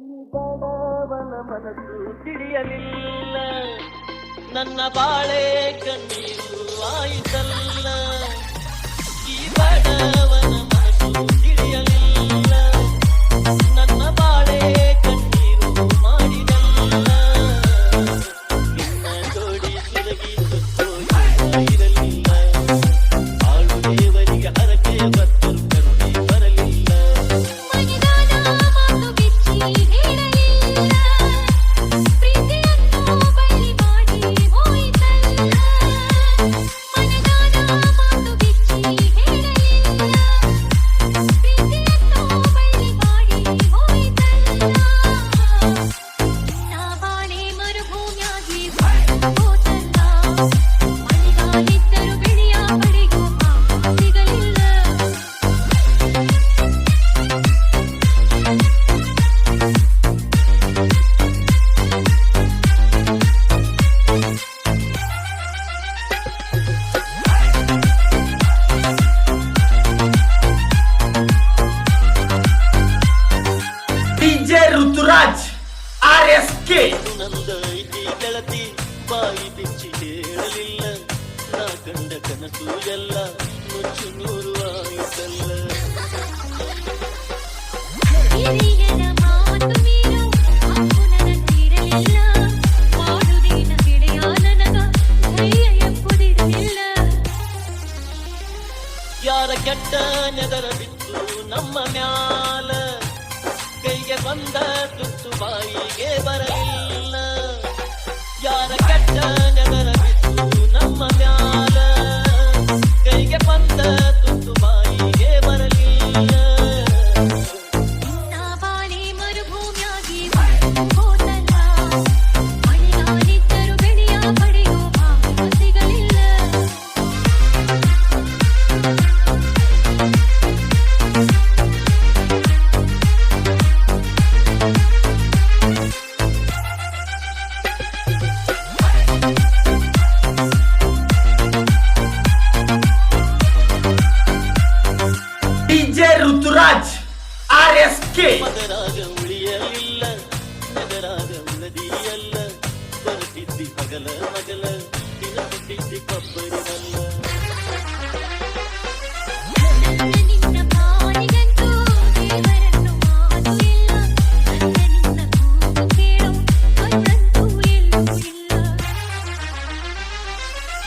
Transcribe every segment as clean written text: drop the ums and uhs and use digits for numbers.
ಈ ಬಡವನ ಮನಸ್ಸು ತಿಳಿಯಲಿಲ್ಲ, ನನ್ನ ಬಾಳೆ ಕಣ್ಣೀರು ಆಯಿತಲ್ಲ. ಈ ಬಡವನ ಮನಸ್ಸು ತಿಳಿಯಲಿಲ್ಲ, ನನ್ನ ಬಾಳೆ ಕಣ್ಣೀರು ಮಾಡಿದಲ್ಲ. ನಿನ್ನ ಜೋಡಿ ಸುರಗಿ ಸುತ್ತು ಇರಲಿಲ್ಲ, ಆಳು ದೇವರಿಗೆ ಹರಕೆ ಬರ್ತರು ಕರುಣೆ ಬರಲಿಲ್ಲ. ಋತುರಾಜ್ RSK. ನಂದ ಐತಿ ಗೆಳತಿ ಬಾಯಿ ಬಿಚ್ಚಿ ಹೇಳಲಿಲ್ಲ, ನಾ ಕಂಡ ಕನಸು ಎಲ್ಲ ನುಚ್ಚು ನೂರು ಆಯಿತಲ್ಲ. ಯಾರ ಕೆಟ್ಟ ನೆದರ ಬಿತ್ತು ನಮ್ಮ ಮ್ಯಾಲ, ಕೈಗೆ ಬಂದ ತುತ್ತು ಬಾಯಿಗೆ ಬರಲಿಲ್ಲ. ಯಾರ ಕೆಟ್ಟ ನೆದರ ಬಿತ್ತು ನಮ್ಮ ಮ್ಯಾಲ, ಕೈಗೆ ಬಂದ ತುತ್ತು ಬಾಯಿಗೆ ಬರಲಿಲ್ಲ. ಋತುರಾಜ್ RSK. ಮಗರಾಗ ಉಳಿಯಲಿಲ್ಲ, ನಗರಾಗ ಉಳದಿಯಲ್ಲ, ಬರುತ್ತಿದ್ದಿ ಹಗಲ ಮಗಲ, ದಿನ ಹುಟ್ಟಿದ್ದಿ ಕೊಬ್ಬರಿನಲ್ಲ.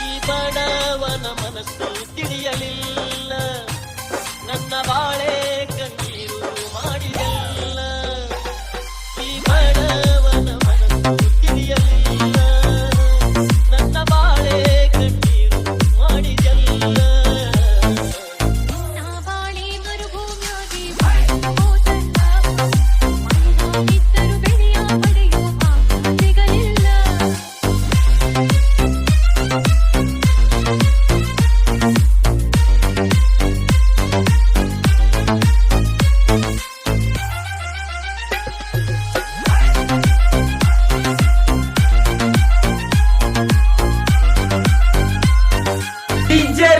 ಈ ಬಡವನ ಮನಸ್ಸು ತಿಳಿಯಲಿಲ್ಲ, ನನ್ನ ಬಾಳೆ ಕಣ್ಣೀರು ಮಾಡಿದಲ್ಲ. ಈ ಬಡವನ ಮನಸ್ಸು ತಿಳಿಯಲಿಲ್ಲ, ನನ್ನ ಬಾಳೆ ಕಣ್ಣೀರು ಮಾಡಿದಲ್ಲ.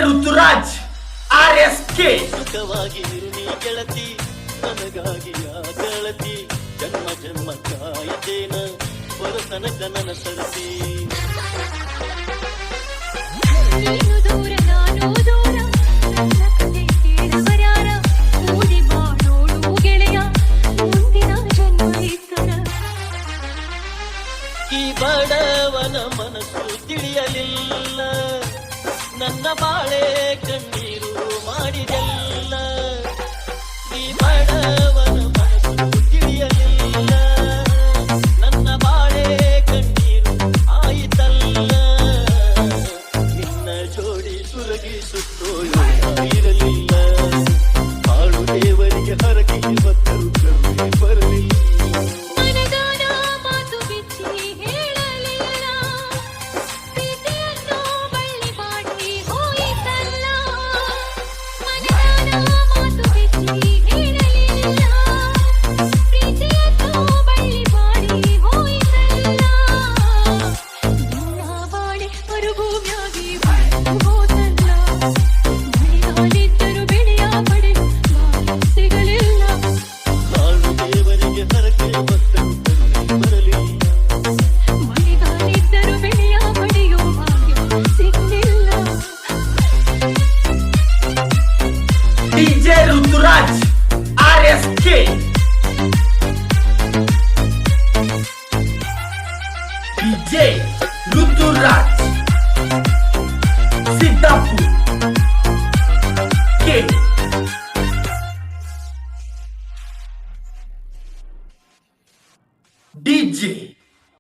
ಋತುರಾಜ್ RSK. ಸುಖವಾಗಿ ಇರುನಿ ಗೆಳತಿ, ನನಗಾಗಿ ಆ ಗೆಳತಿ, ಜನ್ಮ ಜನ್ಮ ಕಾಯತೇನ ಬರು ತನಕ ನನ್ನ ಸರತಿ. ಈ ಬಡವನ ಮನಸ್ಸು ತಿಳಿಯಲಿಲ್ಲ, ನನ್ನ ಬಾಳೆ ಕಣ್ಣೀರು ಮಾಡಿದಲ್ಲ. ಈ ಬಡವನ ಮನಸ್ಸು ತಿಳಿಯಲಿಲ್ಲ, ನನ್ನ ಬಾಳೆ ಕಣ್ಣೀರು ಆಯಿತಲ್ಲ. ನಿನ್ನ ಜೋಡಿ ಸುರಗಿ ಸುತ್ತೋಳು ಇರಲಿಲ್ಲ, ಆಳು ದೇವರಿಗೆ ಹರಕೆ ಬತ್ತರು ಕರುಣೆ ಬರಲಿಲ್ಲ. ಹೇಳಲಿಲ್ಲ ರಾಜ್